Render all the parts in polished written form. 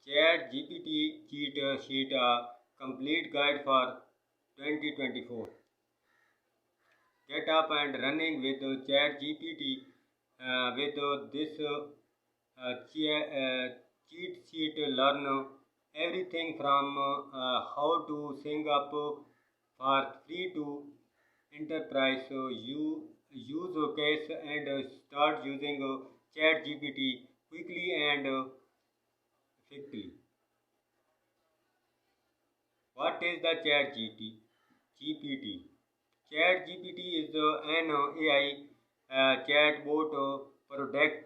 Chat GPT cheat sheet, a complete guide for 2024. Get up and running with Chat GPT with this cheat sheet. Learn everything from how to sing up for free to enterprise use case and start using Chat GPT quickly and effectively. What is the Chat GPT? Chat GPT is an AI chatbot product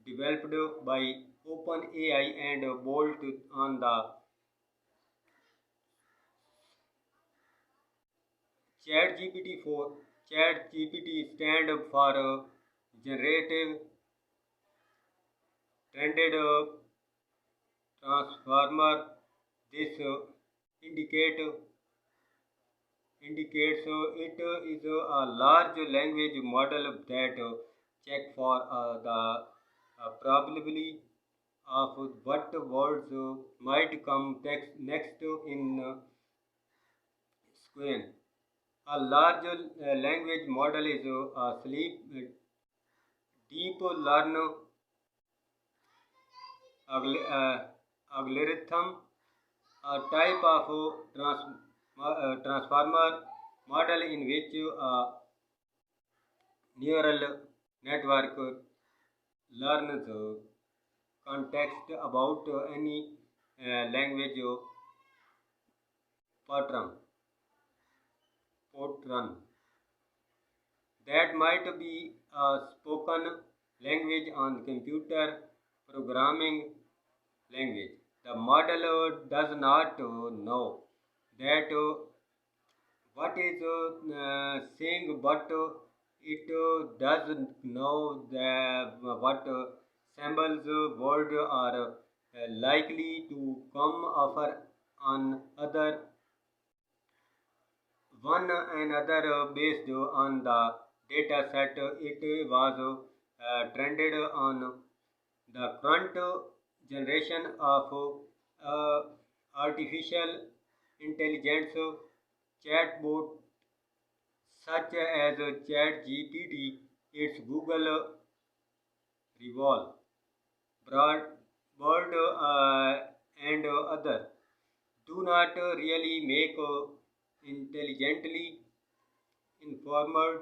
developed by OpenAI and built on the ChatGPT 4. ChatGPT stand for Generative Trended Transformer. This indicate indicates it is a large language model that check for the probability of what words might come next in sequence. A large language model is a deep learn algorithm, a type of transformer model in which a neural network learns context about any language pattern that might be a spoken language on computer programming language. The model does not know that what is saying, but it does know what symbols word are likely to come offer on other one another based on the data set it was trended on the current generation of artificial intelligence chatbot such as ChatGPT, its Google Revolve, Bird, and other do not really make intelligently informed.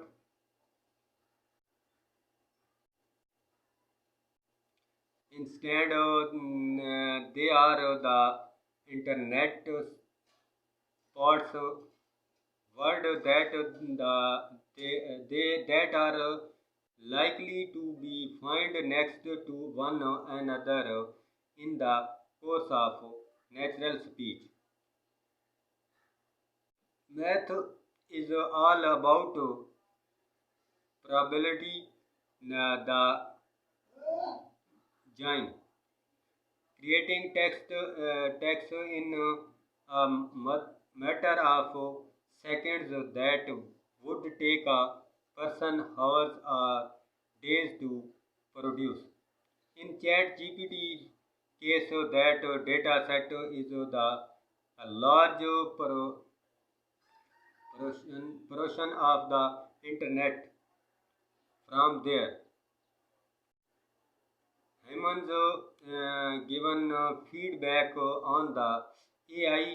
Instead, they are the internet spots word that they that are likely to be found next to one another in the course of natural speech. Math is all about probability, the join creating text in a matter of seconds that would take a person hours or days to produce. In Chat GPT case, that data set is the a large portion of the internet. From there, humans given feedback on the AI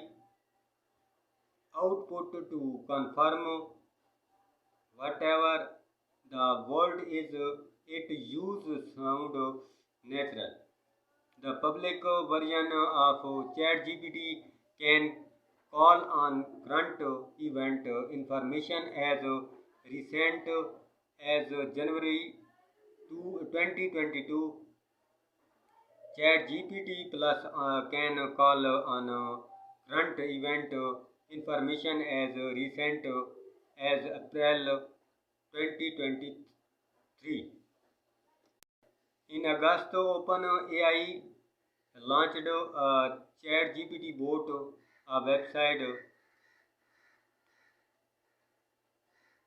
output to confirm whatever the word is it use sound natural. The public version of ChatGPT can call on current event information as recent as January 2022. ChatGPT Plus can call on current event information as recent as April 2023. In August, OpenAI launched a ChatGPT bot, a website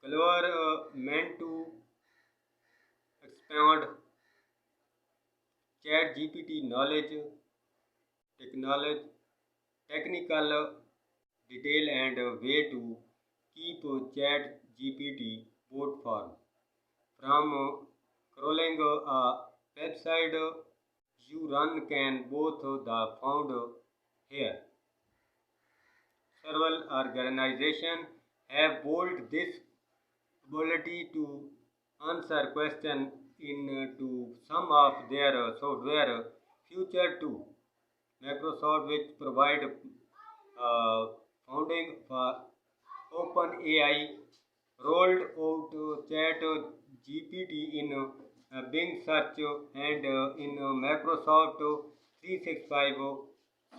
Clover meant to expand ChatGPT knowledge technology, technical detail and way to keep Chat GPT bot form. From crawling a website you run can both the found here. Several organizations have built this ability to answer questions into some of their software future too. Microsoft, which provide funding for OpenAI, rolled out Chat GPT in Bing search and in Microsoft 365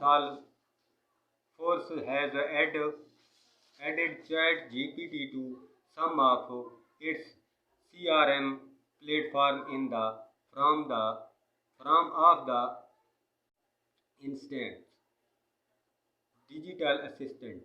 Salesforce has added Chat GPT to some of its CRM platform in the from of the instant digital assistant.